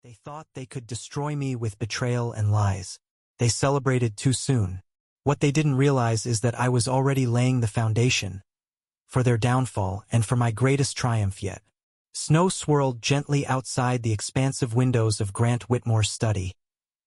They thought they could destroy me with betrayal and lies. They celebrated too soon. What they didn't realize is that I was already laying the foundation for their downfall and for my greatest triumph yet. Snow swirled gently outside the expansive windows of Grant Whitmore's study,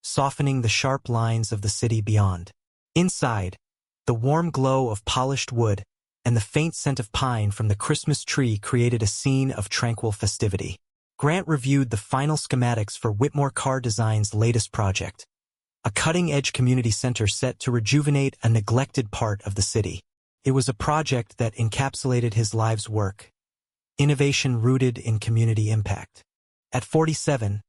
softening the sharp lines of the city beyond. Inside, the warm glow of polished wood and the faint scent of pine from the Christmas tree created a scene of tranquil festivity. Grant reviewed the final schematics for Whitmore Car Design's latest project, a cutting-edge community center set to rejuvenate a neglected part of the city. It was a project that encapsulated his life's work, innovation rooted in community impact. At 47,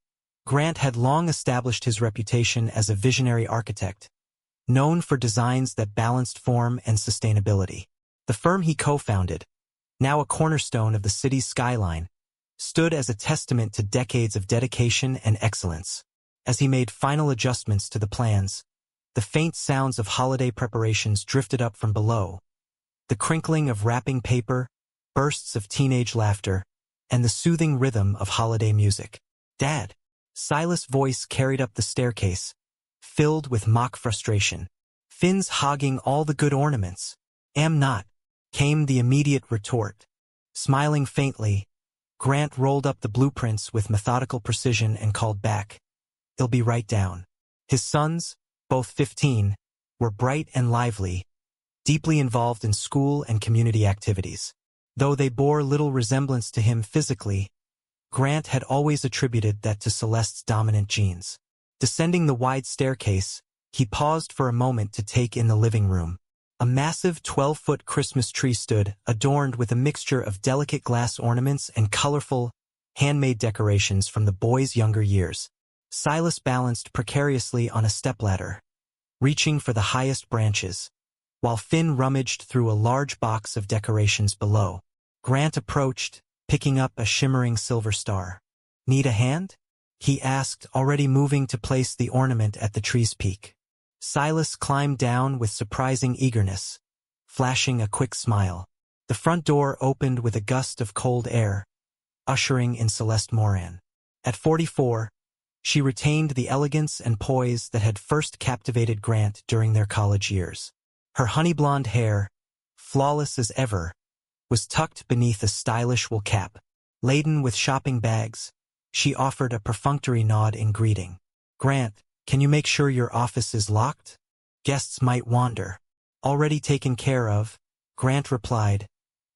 Grant had long established his reputation as a visionary architect, known for designs that balanced form and sustainability. The firm he co-founded, now a cornerstone of the city's skyline, stood as a testament to decades of dedication and excellence. As he made final adjustments to the plans, the faint sounds of holiday preparations drifted up from below. The crinkling of wrapping paper, bursts of teenage laughter, and the soothing rhythm of holiday music. "Dad!" Silas' voice carried up the staircase, filled with mock frustration. "Finn's hogging all the good ornaments." "Am not," came the immediate retort. Smiling faintly, Grant rolled up the blueprints with methodical precision and called back, "It'll be right down." His sons, both 15, were bright and lively, deeply involved in school and community activities. Though they bore little resemblance to him physically, Grant had always attributed that to Celeste's dominant genes. Descending the wide staircase, he paused for a moment to take in the living room. A massive 12-foot Christmas tree stood, adorned with a mixture of delicate glass ornaments and colorful, handmade decorations from the boys' younger years. Silas balanced precariously on a stepladder, reaching for the highest branches, while Finn rummaged through a large box of decorations below. Grant approached, picking up a shimmering silver star. "Need a hand?" he asked, already moving to place the ornament at the tree's peak. Silas climbed down with surprising eagerness, flashing a quick smile. The front door opened with a gust of cold air, ushering in Celeste Moran. At 44, she retained the elegance and poise that had first captivated Grant during their college years. Her honey-blonde hair, flawless as ever, was tucked beneath a stylish wool cap. Laden with shopping bags, she offered a perfunctory nod in greeting. "Grant, can you make sure your office is locked? Guests might wander." "Already taken care of," Grant replied,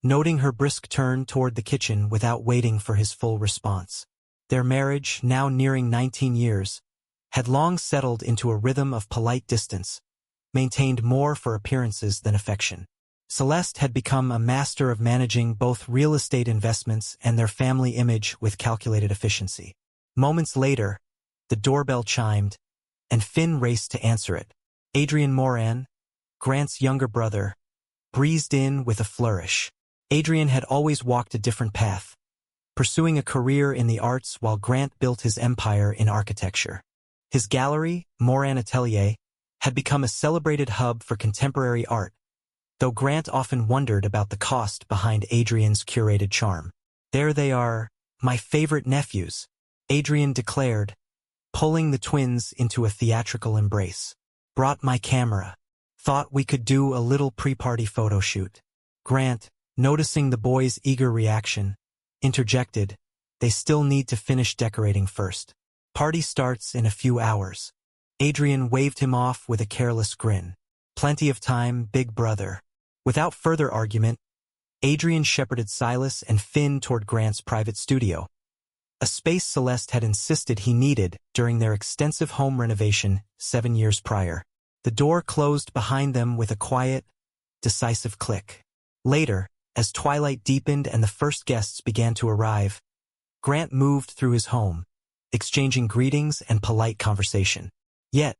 noting her brisk turn toward the kitchen without waiting for his full response. Their marriage, now nearing 19 years, had long settled into a rhythm of polite distance, maintained more for appearances than affection. Celeste had become a master of managing both real estate investments and their family image with calculated efficiency. Moments later, the doorbell chimed, and Finn raced to answer it. Adrian Moran, Grant's younger brother, breezed in with a flourish. Adrian had always walked a different path, pursuing a career in the arts while Grant built his empire in architecture. His gallery, Moran Atelier, had become a celebrated hub for contemporary art, though Grant often wondered about the cost behind Adrian's curated charm. "There they are, my favorite nephews," Adrian declared, pulling the twins into a theatrical embrace. "Brought my camera. Thought we could do a little pre-party photo shoot." Grant, noticing the boys' eager reaction, interjected, "They still need to finish decorating first. Party starts in a few hours." Adrian waved him off with a careless grin. "Plenty of time, big brother." Without further argument, Adrian shepherded Silas and Finn toward Grant's private studio, a space Celeste had insisted he needed during their extensive home renovation 7 years prior. The door closed behind them with a quiet, decisive click. Later, as twilight deepened and the first guests began to arrive, Grant moved through his home, exchanging greetings and polite conversation. Yet,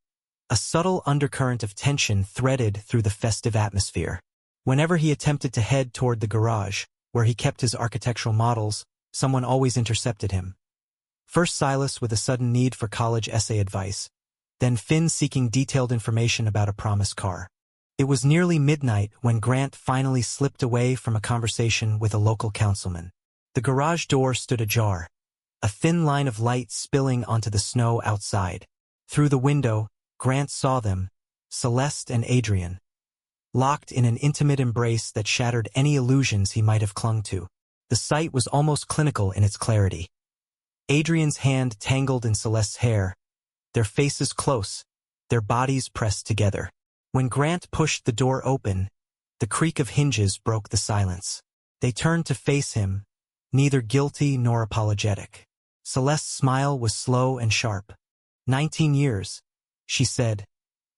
a subtle undercurrent of tension threaded through the festive atmosphere. Whenever he attempted to head toward the garage, where he kept his architectural models, someone always intercepted him. First Silas with a sudden need for college essay advice, then Finn seeking detailed information about a promised car. It was nearly midnight when Grant finally slipped away from a conversation with a local councilman. The garage door stood ajar, a thin line of light spilling onto the snow outside. Through the window, Grant saw them, Celeste and Adrian, locked in an intimate embrace that shattered any illusions he might have clung to. The sight was almost clinical in its clarity. Adrian's hand tangled in Celeste's hair, their faces close, their bodies pressed together. When Grant pushed the door open, the creak of hinges broke the silence. They turned to face him, neither guilty nor apologetic. Celeste's smile was slow and sharp. 19 years, she said,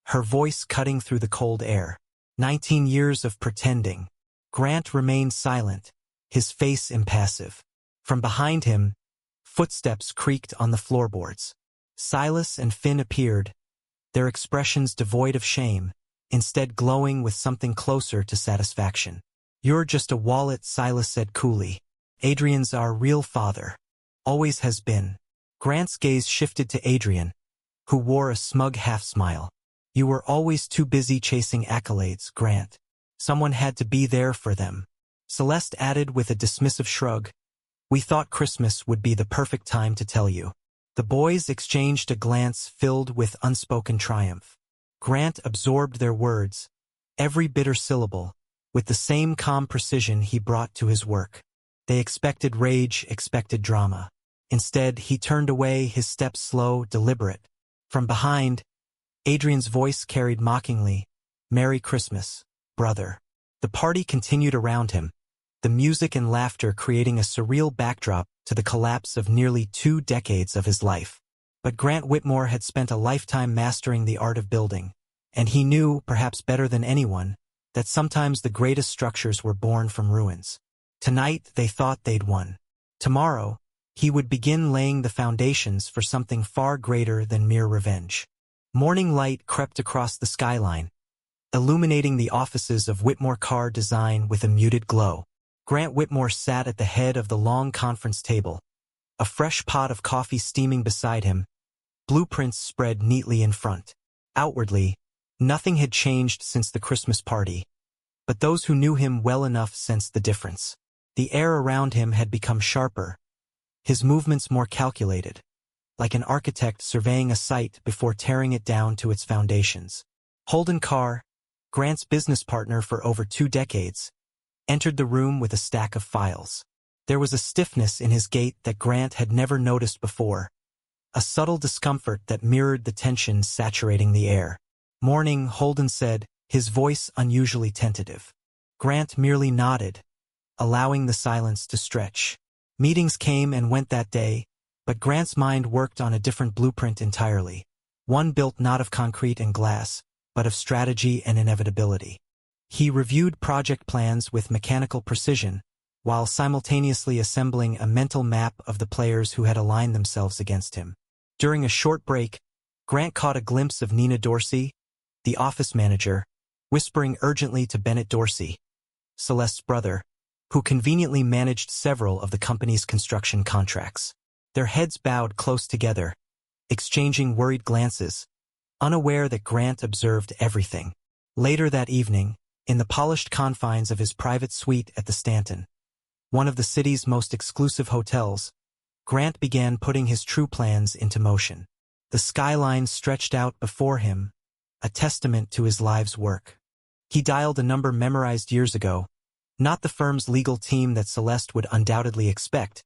her voice cutting through the cold air. 19 years of pretending. Grant remained silent, his face impassive. From behind him, footsteps creaked on the floorboards. Silas and Finn appeared, their expressions devoid of shame, instead glowing with something closer to satisfaction. "You're just a wallet," Silas said coolly. "Adrian's our real father. Always has been." Grant's gaze shifted to Adrian, who wore a smug half-smile. "You were always too busy chasing accolades, Grant. Someone had to be there for them." Celeste added with a dismissive shrug, "We thought Christmas would be the perfect time to tell you." The boys exchanged a glance filled with unspoken triumph. Grant absorbed their words, every bitter syllable, with the same calm precision he brought to his work. They expected rage, expected drama. Instead, he turned away, his steps slow, deliberate. From behind, Adrian's voice carried mockingly, "Merry Christmas, brother." The party continued around him, the music and laughter creating a surreal backdrop to the collapse of nearly 2 decades of his life. But Grant Whitmore had spent a lifetime mastering the art of building, and he knew, perhaps better than anyone, that sometimes the greatest structures were born from ruins. Tonight, they thought they'd won. Tomorrow, he would begin laying the foundations for something far greater than mere revenge. Morning light crept across the skyline, illuminating the offices of Whitmore Car Design with a muted glow. Grant Whitmore sat at the head of the long conference table, a fresh pot of coffee steaming beside him, blueprints spread neatly in front. Outwardly, nothing had changed since the Christmas party, but those who knew him well enough sensed the difference. The air around him had become sharper, his movements more calculated, like an architect surveying a site before tearing it down to its foundations. Holden Carr, Grant's business partner for over 2 decades, entered the room with a stack of files. There was a stiffness in his gait that Grant had never noticed before, a subtle discomfort that mirrored the tension saturating the air. "Morning," Holden said, his voice unusually tentative. Grant merely nodded, allowing the silence to stretch. Meetings came and went that day, but Grant's mind worked on a different blueprint entirely, one built not of concrete and glass, but of strategy and inevitability. He reviewed project plans with mechanical precision, while simultaneously assembling a mental map of the players who had aligned themselves against him. During a short break, Grant caught a glimpse of Nina Dorsey, the office manager, whispering urgently to Bennett Dorsey, Celeste's brother, who conveniently managed several of the company's construction contracts. Their heads bowed close together, exchanging worried glances, unaware that Grant observed everything. Later that evening, in the polished confines of his private suite at the Stanton, one of the city's most exclusive hotels, Grant began putting his true plans into motion. The skyline stretched out before him, a testament to his life's work. He dialed a number memorized years ago, not the firm's legal team that Celeste would undoubtedly expect,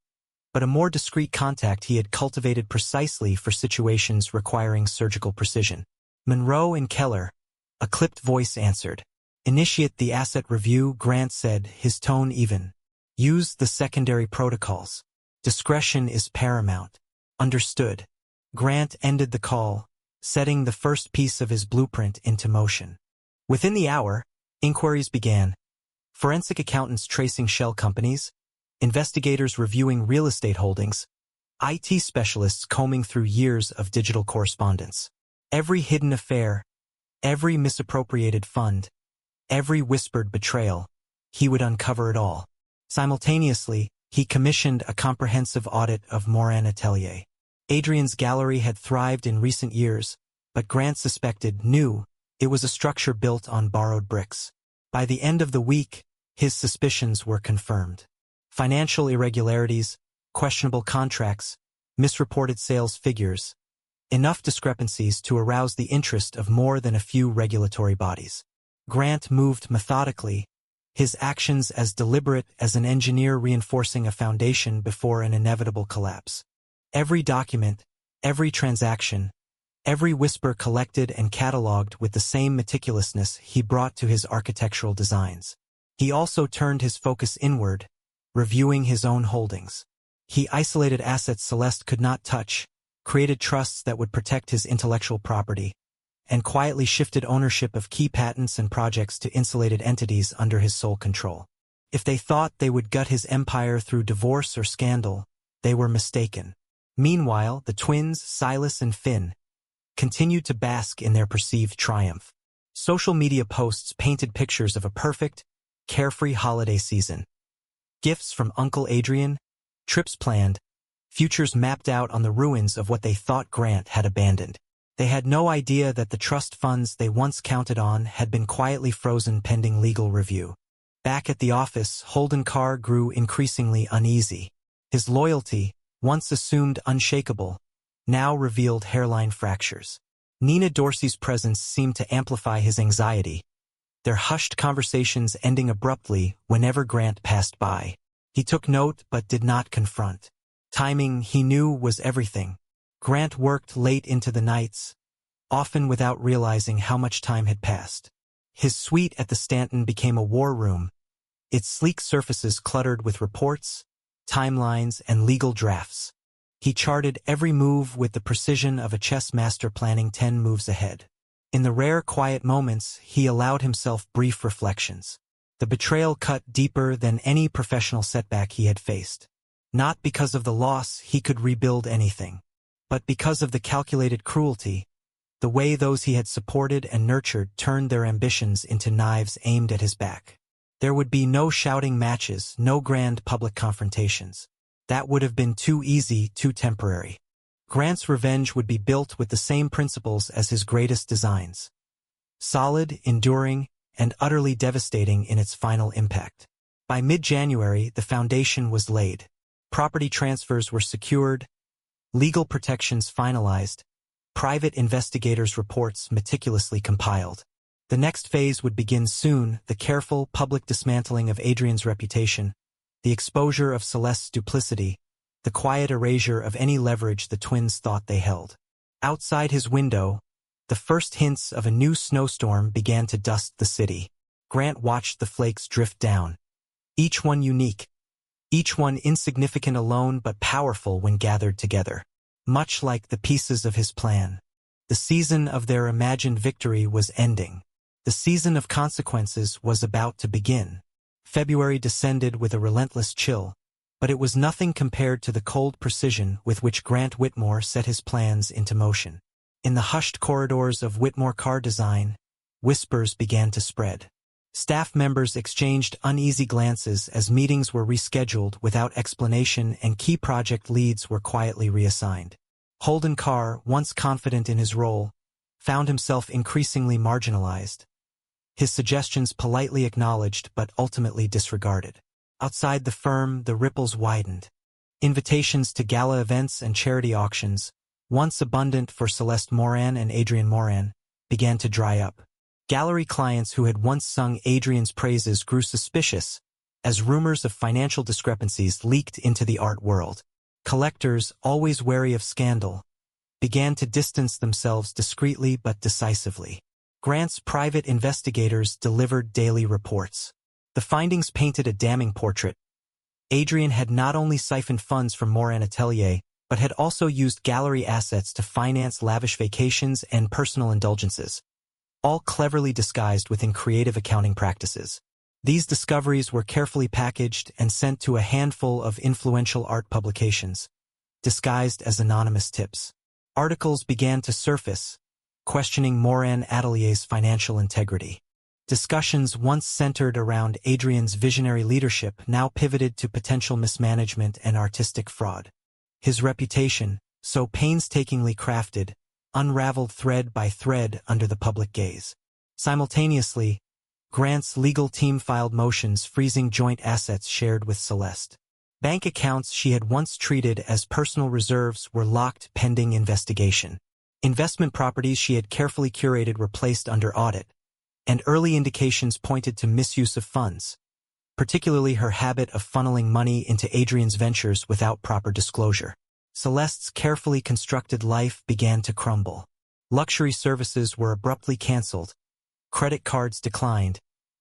but a more discreet contact he had cultivated precisely for situations requiring surgical precision. "Monroe and Keller," a clipped voice answered. "Initiate the asset review," Grant said, his tone even. "Use the secondary protocols. Discretion is paramount." "Understood." Grant ended the call, setting the first piece of his blueprint into motion. Within the hour, inquiries began. Forensic accountants tracing shell companies, investigators reviewing real estate holdings, IT specialists combing through years of digital correspondence. Every hidden affair, every misappropriated fund, every whispered betrayal, he would uncover it all. Simultaneously, he commissioned a comprehensive audit of Morin Atelier. Adrian's gallery had thrived in recent years, but Grant knew, it was a structure built on borrowed bricks. By the end of the week, his suspicions were confirmed. Financial irregularities, questionable contracts, misreported sales figures, enough discrepancies to arouse the interest of more than a few regulatory bodies. Grant moved methodically, his actions as deliberate as an engineer reinforcing a foundation before an inevitable collapse. Every document, every transaction, every whisper collected and catalogued with the same meticulousness he brought to his architectural designs. He also turned his focus inward, reviewing his own holdings. He isolated assets Celeste could not touch, created trusts that would protect his intellectual property, and quietly shifted ownership of key patents and projects to insulated entities under his sole control. If they thought they would gut his empire through divorce or scandal, they were mistaken. Meanwhile, the twins, Silas and Finn, continued to bask in their perceived triumph. Social media posts painted pictures of a perfect, carefree holiday season. Gifts from Uncle Adrian, trips planned, futures mapped out on the ruins of what they thought Grant had abandoned. They had no idea that the trust funds they once counted on had been quietly frozen pending legal review. Back at the office, Holden Carr grew increasingly uneasy. His loyalty, once assumed unshakable, now revealed hairline fractures. Nina Dorsey's presence seemed to amplify his anxiety, their hushed conversations ending abruptly whenever Grant passed by. He took note but did not confront. Timing, he knew, was everything. Grant worked late into the nights, often without realizing how much time had passed. His suite at the Stanton became a war room, its sleek surfaces cluttered with reports, timelines, and legal drafts. He charted every move with the precision of a chess master planning 10 moves ahead. In the rare quiet moments, he allowed himself brief reflections. The betrayal cut deeper than any professional setback he had faced. Not because of the loss he could rebuild anything, but because of the calculated cruelty, the way those he had supported and nurtured turned their ambitions into knives aimed at his back. There would be no shouting matches, no grand public confrontations. That would have been too easy, too temporary. Grant's revenge would be built with the same principles as his greatest designs. Solid, enduring, and utterly devastating in its final impact. By mid-January, the foundation was laid. Property transfers were secured, legal protections finalized, private investigators' reports meticulously compiled. The next phase would begin soon, the careful, public dismantling of Adrian's reputation, the exposure of Celeste's duplicity, the quiet erasure of any leverage the twins thought they held. Outside his window, the first hints of a new snowstorm began to dust the city. Grant watched the flakes drift down, each one unique, each one insignificant alone but powerful when gathered together. Much like the pieces of his plan, the season of their imagined victory was ending. The season of consequences was about to begin. February descended with a relentless chill, but it was nothing compared to the cold precision with which Grant Whitmore set his plans into motion. In the hushed corridors of Whitmore Car Design, whispers began to spread. Staff members exchanged uneasy glances as meetings were rescheduled without explanation and key project leads were quietly reassigned. Holden Carr, once confident in his role, found himself increasingly marginalized. His suggestions politely acknowledged but ultimately disregarded. Outside the firm, the ripples widened. Invitations to gala events and charity auctions, once abundant for Celeste Moran and Adrian Moran, began to dry up. Gallery clients who had once sung Adrian's praises grew suspicious as rumors of financial discrepancies leaked into the art world. Collectors, always wary of scandal, began to distance themselves discreetly but decisively. Grant's private investigators delivered daily reports. The findings painted a damning portrait. Adrian had not only siphoned funds from Moran Atelier, but had also used gallery assets to finance lavish vacations and personal indulgences, all cleverly disguised within creative accounting practices. These discoveries were carefully packaged and sent to a handful of influential art publications, disguised as anonymous tips. Articles began to surface, questioning Moran Atelier's financial integrity. Discussions once centered around Adrian's visionary leadership now pivoted to potential mismanagement and artistic fraud. His reputation, so painstakingly crafted, unraveled thread by thread under the public gaze. Simultaneously, Grant's legal team filed motions freezing joint assets shared with Celeste. Bank accounts she had once treated as personal reserves were locked pending investigation. Investment properties she had carefully curated were placed under audit, and early indications pointed to misuse of funds, particularly her habit of funneling money into Adrian's ventures without proper disclosure. Celeste's carefully constructed life began to crumble. Luxury services were abruptly canceled, credit cards declined,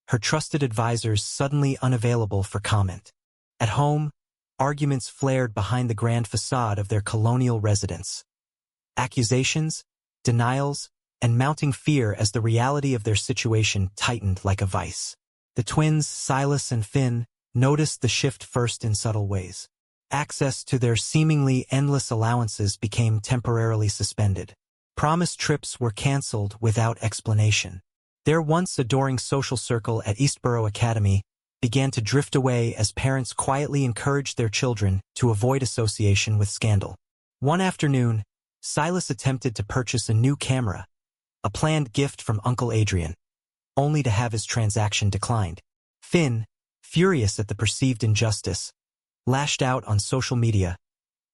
her trusted advisors suddenly unavailable for comment. At home, arguments flared behind the grand facade of their colonial residence. Accusations, denials, and mounting fear as the reality of their situation tightened like a vice. The twins, Silas and Finn, noticed the shift first in subtle ways. Access to their seemingly endless allowances became temporarily suspended. Promised trips were canceled without explanation. Their once adoring social circle at Eastborough Academy began to drift away as parents quietly encouraged their children to avoid association with scandal. One afternoon, Silas attempted to purchase a new camera, a planned gift from Uncle Adrian, only to have his transaction declined. Finn, furious at the perceived injustice, lashed out on social media,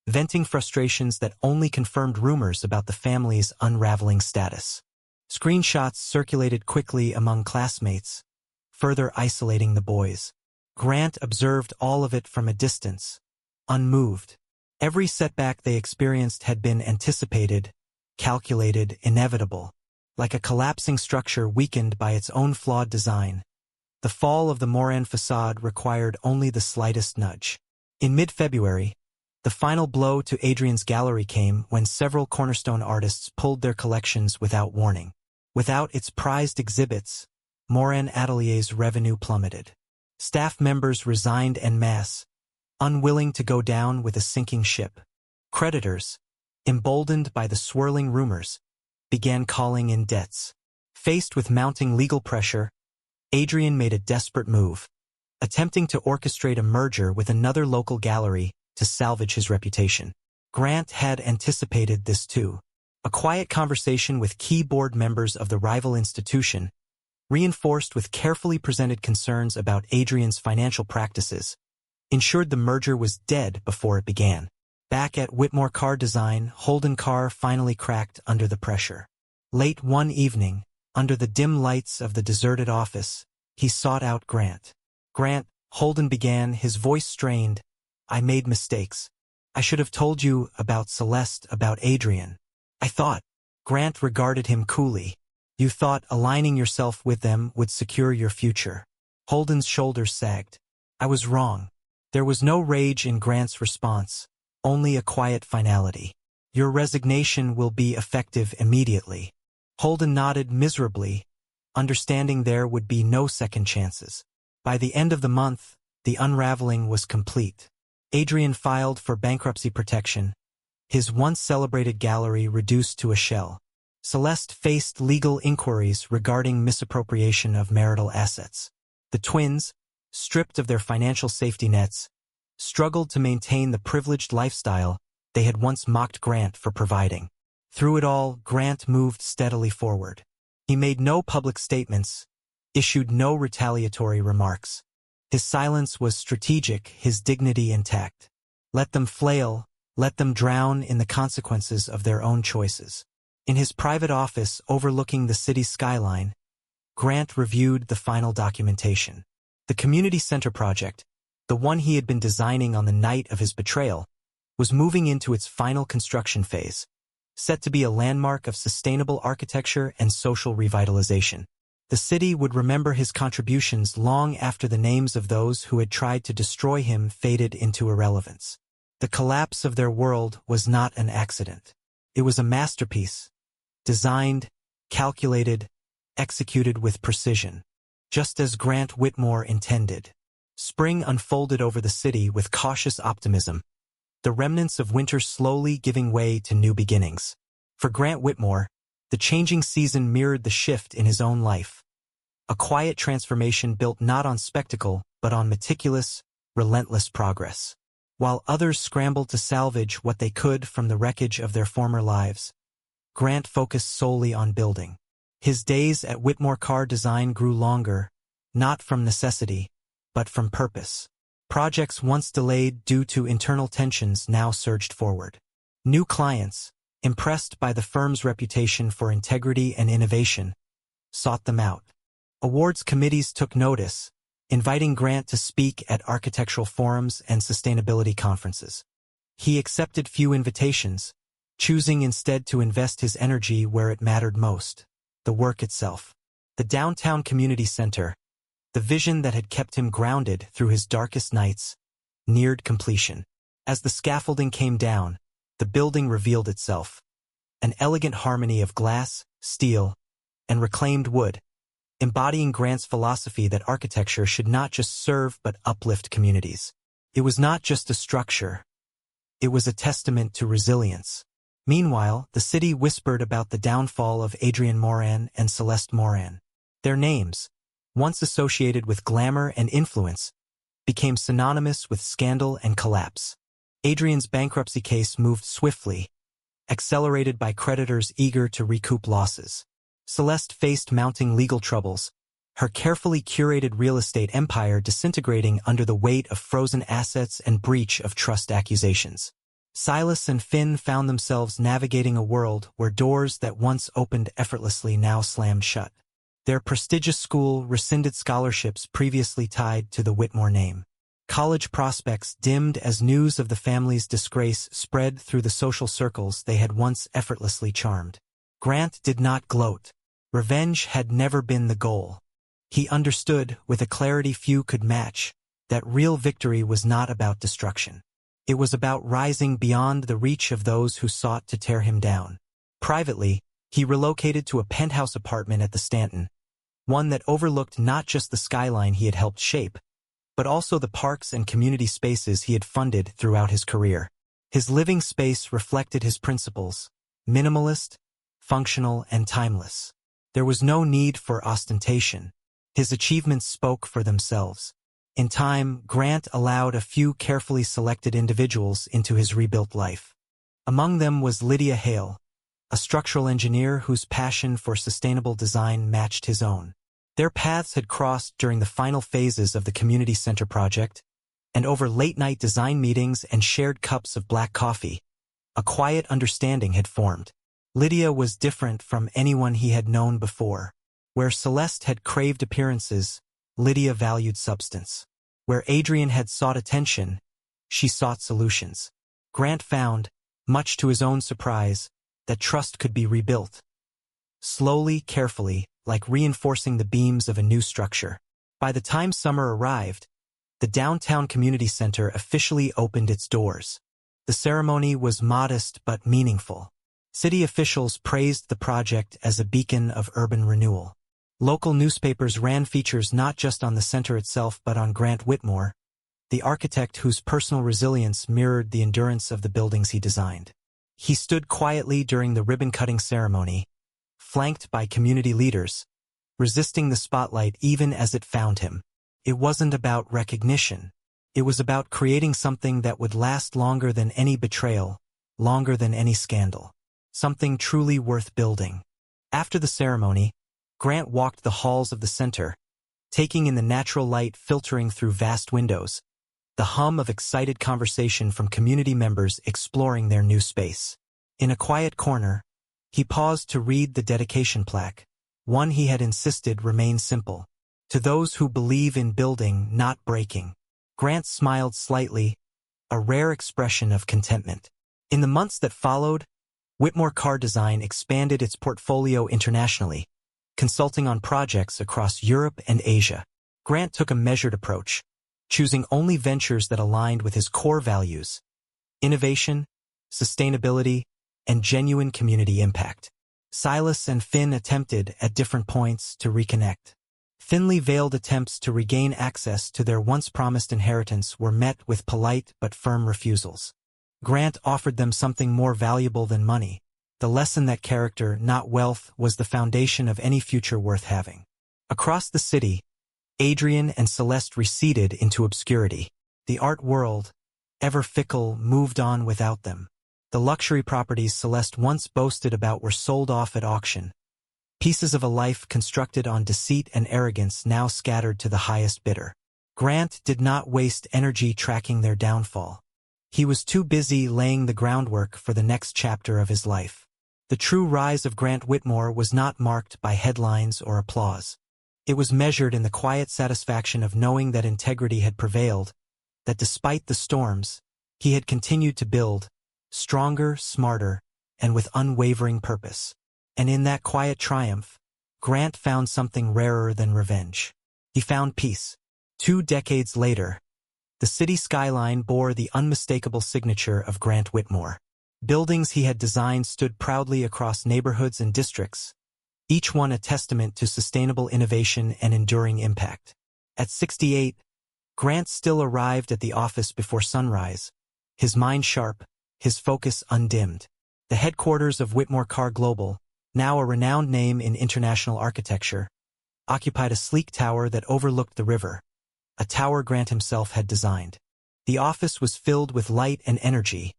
venting frustrations that only confirmed rumors about the family's unraveling status. Screenshots circulated quickly among classmates, further isolating the boys. Grant observed all of it from a distance, unmoved. Every setback they experienced had been anticipated, calculated, inevitable. Like a collapsing structure weakened by its own flawed design, the fall of the Moran facade required only the slightest nudge. In mid-February, the final blow to Adrian's gallery came when several cornerstone artists pulled their collections without warning. Without its prized exhibits, Moran Atelier's revenue plummeted. Staff members resigned en masse, unwilling to go down with a sinking ship. Creditors, emboldened by the swirling rumors, began calling in debts. Faced with mounting legal pressure, Adrian made a desperate move, attempting to orchestrate a merger with another local gallery to salvage his reputation. Grant had anticipated this too. A quiet conversation with key board members of the rival institution, reinforced with carefully presented concerns about Adrian's financial practices, ensured the merger was dead before it began. Back at Whitmore Car Design, Holden Carr finally cracked under the pressure. Late one evening, under the dim lights of the deserted office, he sought out Grant. "Grant," Holden began, his voice strained, "I made mistakes. I should have told you about Celeste, about Adrian. I thought." Grant regarded him coolly. "You thought aligning yourself with them would secure your future." Holden's shoulders sagged. "I was wrong." There was no rage in Grant's response, only a quiet finality. "Your resignation will be effective immediately." Holden nodded miserably, understanding there would be no second chances. By the end of the month, the unraveling was complete. Adrian filed for bankruptcy protection, his once celebrated gallery reduced to a shell. Celeste faced legal inquiries regarding misappropriation of marital assets. The twins, stripped of their financial safety nets, struggled to maintain the privileged lifestyle they had once mocked Grant for providing. Through it all, Grant moved steadily forward. He made no public statements, issued no retaliatory remarks. His silence was strategic, his dignity intact. Let them flail, let them drown in the consequences of their own choices. In his private office overlooking the city's skyline, Grant reviewed the final documentation. The community center project, the one he had been designing on the night of his betrayal, was moving into its final construction phase, set to be a landmark of sustainable architecture and social revitalization. The city would remember his contributions long after the names of those who had tried to destroy him faded into irrelevance. The collapse of their world was not an accident. It was a masterpiece, designed, calculated, executed with precision, just as Grant Whitmore intended. Spring unfolded over the city with cautious optimism, the remnants of winter slowly giving way to new beginnings. For Grant Whitmore, the changing season mirrored the shift in his own life. A quiet transformation built not on spectacle, but on meticulous, relentless progress. While others scrambled to salvage what they could from the wreckage of their former lives, Grant focused solely on building. His days at Whitmore Car Design grew longer, not from necessity, but from purpose. Projects once delayed due to internal tensions now surged forward. New clients, impressed by the firm's reputation for integrity and innovation, sought them out. Awards committees took notice, inviting Grant to speak at architectural forums and sustainability conferences. He accepted few invitations, choosing instead to invest his energy where it mattered most, the work itself. The downtown community center, the vision that had kept him grounded through his darkest nights, neared completion. As the scaffolding came down, the building revealed itself, an elegant harmony of glass, steel, and reclaimed wood, embodying Grant's philosophy that architecture should not just serve but uplift communities. It was not just a structure. It was a testament to resilience. Meanwhile, the city whispered about the downfall of Adrian Morin and Celeste Morin. Their names, once associated with glamour and influence, became synonymous with scandal and collapse. Adrian's bankruptcy case moved swiftly, accelerated by creditors eager to recoup losses. Celeste faced mounting legal troubles, her carefully curated real estate empire disintegrating under the weight of frozen assets and breach of trust accusations. Silas and Finn found themselves navigating a world where doors that once opened effortlessly now slammed shut. Their prestigious school rescinded scholarships previously tied to the Whitmore name. College prospects dimmed as news of the family's disgrace spread through the social circles they had once effortlessly charmed. Grant did not gloat. Revenge had never been the goal. He understood, with a clarity few could match, that real victory was not about destruction. It was about rising beyond the reach of those who sought to tear him down. Privately, he relocated to a penthouse apartment at the Stanton, one that overlooked not just the skyline he had helped shape, but also the parks and community spaces he had funded throughout his career. His living space reflected his principles, minimalist, functional, and timeless. There was no need for ostentation. His achievements spoke for themselves. In time, Grant allowed a few carefully selected individuals into his rebuilt life. Among them was Lydia Hale, a structural engineer whose passion for sustainable design matched his own. Their paths had crossed during the final phases of the community center project, and over late-night design meetings and shared cups of black coffee, a quiet understanding had formed. Lydia was different from anyone he had known before. Where Celeste had craved appearances, Lydia valued substance. Where Adrian had sought attention, she sought solutions. Grant found, much to his own surprise, that trust could be rebuilt. Slowly, carefully, like reinforcing the beams of a new structure. By the time summer arrived, the downtown community center officially opened its doors. The ceremony was modest but meaningful. City officials praised the project as a beacon of urban renewal. Local newspapers ran features not just on the center itself but on Grant Whitmore, the architect whose personal resilience mirrored the endurance of the buildings he designed. He stood quietly during the ribbon-cutting ceremony, flanked by community leaders, resisting the spotlight even as it found him. It wasn't about recognition. It was about creating something that would last longer than any betrayal, longer than any scandal. Something truly worth building. After the ceremony, Grant walked the halls of the center, taking in the natural light filtering through vast windows, the hum of excited conversation from community members exploring their new space. In a quiet corner, he paused to read the dedication plaque, one he had insisted remain simple. To those who believe in building, not breaking. Grant smiled slightly, a rare expression of contentment. In the months that followed, Whitmore Car Design expanded its portfolio internationally, consulting on projects across Europe and Asia. Grant took a measured approach, choosing only ventures that aligned with his core values: innovation, sustainability, and genuine community impact. Silas and Finn attempted, at different points, to reconnect. Thinly veiled attempts to regain access to their once-promised inheritance were met with polite but firm refusals. Grant offered them something more valuable than money: the lesson that character, not wealth, was the foundation of any future worth having. Across the city, Adrian and Celeste receded into obscurity. The art world, ever fickle, moved on without them. The luxury properties Celeste once boasted about were sold off at auction. Pieces of a life constructed on deceit and arrogance now scattered to the highest bidder. Grant did not waste energy tracking their downfall. He was too busy laying the groundwork for the next chapter of his life. The true rise of Grant Whitmore was not marked by headlines or applause. It was measured in the quiet satisfaction of knowing that integrity had prevailed, that despite the storms, he had continued to build, stronger, smarter, and with unwavering purpose. And in that quiet triumph, Grant found something rarer than revenge. He found peace. 2 decades later, the city skyline bore the unmistakable signature of Grant Whitmore. Buildings he had designed stood proudly across neighborhoods and districts, each one a testament to sustainable innovation and enduring impact. At 68, Grant still arrived at the office before sunrise, his mind sharp, his focus undimmed. The headquarters of Whitmore Carr Global, now a renowned name in international architecture, occupied a sleek tower that overlooked the river, a tower Grant himself had designed. The office was filled with light and energy,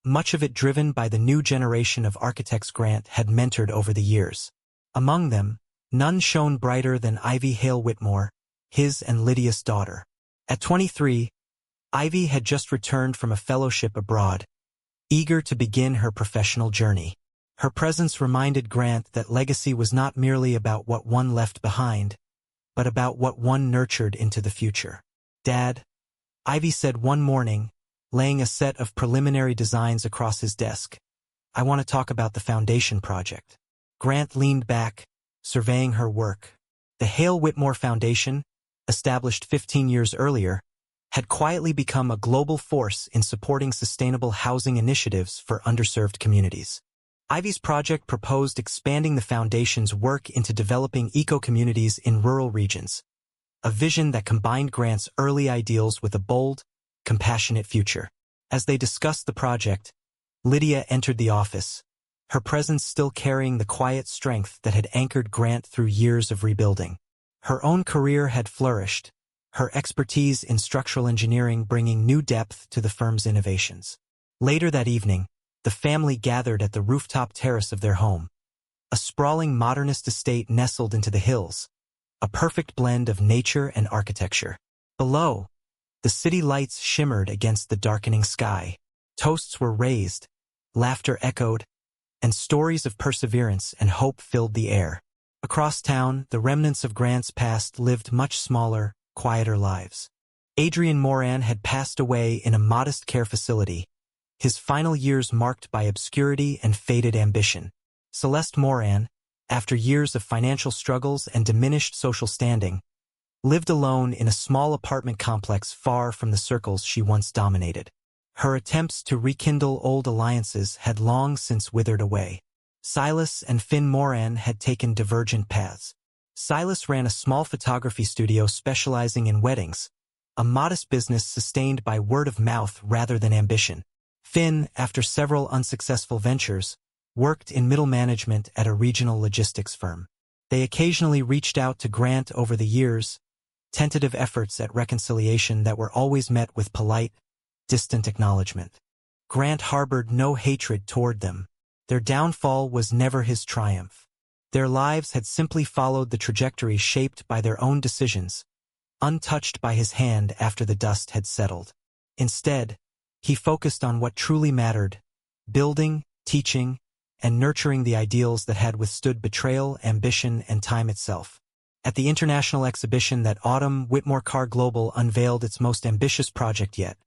much of it driven by the new generation of architects Grant had mentored over the years. Among them, none shone brighter than Ivy Hale Whitmore, his and Lydia's daughter. At 23, Ivy had just returned from a fellowship abroad, eager to begin her professional journey. Her presence reminded Grant that legacy was not merely about what one left behind, but about what one nurtured into the future. "Dad," Ivy said one morning, laying a set of preliminary designs across his desk, "I want to talk about the foundation project." Grant leaned back, surveying her work. The Hale Whitmore Foundation, established 15 years earlier, had quietly become a global force in supporting sustainable housing initiatives for underserved communities. Ivy's project proposed expanding the foundation's work into developing eco-communities in rural regions, a vision that combined Grant's early ideals with a bold, compassionate future. As they discussed the project, Lydia entered the office, her presence still carrying the quiet strength that had anchored Grant through years of rebuilding. Her own career had flourished, her expertise in structural engineering bringing new depth to the firm's innovations. Later that evening, the family gathered at the rooftop terrace of their home, a sprawling modernist estate nestled into the hills, a perfect blend of nature and architecture. Below, the city lights shimmered against the darkening sky. Toasts were raised, laughter echoed, and stories of perseverance and hope filled the air. Across town, the remnants of Grant's past lived much smaller, quieter lives. Adrian Moran had passed away in a modest care facility, his final years marked by obscurity and faded ambition. Celeste Moran, after years of financial struggles and diminished social standing, lived alone in a small apartment complex far from the circles she once dominated. Her attempts to rekindle old alliances had long since withered away. Silas and Finn Moran had taken divergent paths. Silas ran a small photography studio specializing in weddings, a modest business sustained by word of mouth rather than ambition. Finn, after several unsuccessful ventures, worked in middle management at a regional logistics firm. They occasionally reached out to Grant over the years, tentative efforts at reconciliation that were always met with polite, distant acknowledgement. Grant harbored no hatred toward them. Their downfall was never his triumph. Their lives had simply followed the trajectory shaped by their own decisions, untouched by his hand after the dust had settled. Instead, he focused on what truly mattered, building, teaching, and nurturing the ideals that had withstood betrayal, ambition, and time itself. At the international exhibition that autumn, Whitmore Carr Global unveiled its most ambitious project yet,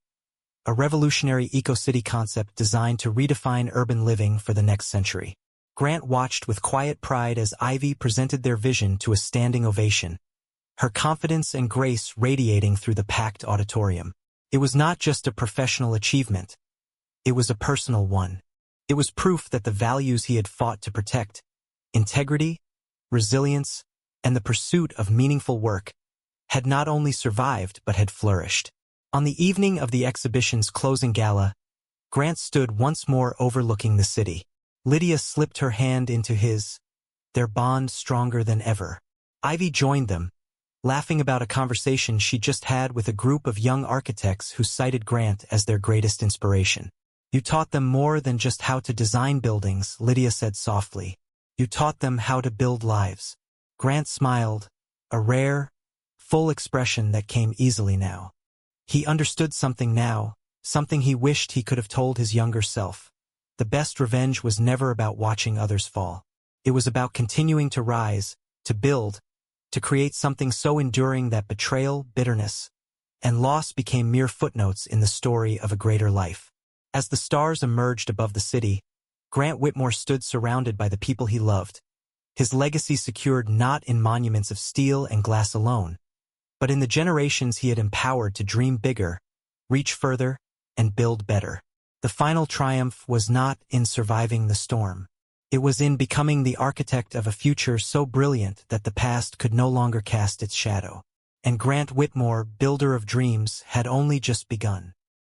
a revolutionary eco-city concept designed to redefine urban living for the next century. Grant watched with quiet pride as Ivy presented their vision to a standing ovation, her confidence and grace radiating through the packed auditorium. It was not just a professional achievement. It was a personal one. It was proof that the values he had fought to protect, integrity, resilience, and the pursuit of meaningful work, had not only survived but had flourished. On the evening of the exhibition's closing gala, Grant stood once more overlooking the city. Lydia slipped her hand into his, their bond stronger than ever. Ivy joined them, laughing about a conversation she just had with a group of young architects who cited Grant as their greatest inspiration. "You taught them more than just how to design buildings," Lydia said softly. "You taught them how to build lives." Grant smiled, a rare, full expression that came easily now. He understood something now, something he wished he could have told his younger self. The best revenge was never about watching others fall. It was about continuing to rise, to build, to create something so enduring that betrayal, bitterness, and loss became mere footnotes in the story of a greater life. As the stars emerged above the city, Grant Whitmore stood surrounded by the people he loved, his legacy secured not in monuments of steel and glass alone, but in the generations he had empowered to dream bigger, reach further, and build better. The final triumph was not in surviving the storm. It was in becoming the architect of a future so brilliant that the past could no longer cast its shadow. And Grant Whitmore, builder of dreams, had only just begun.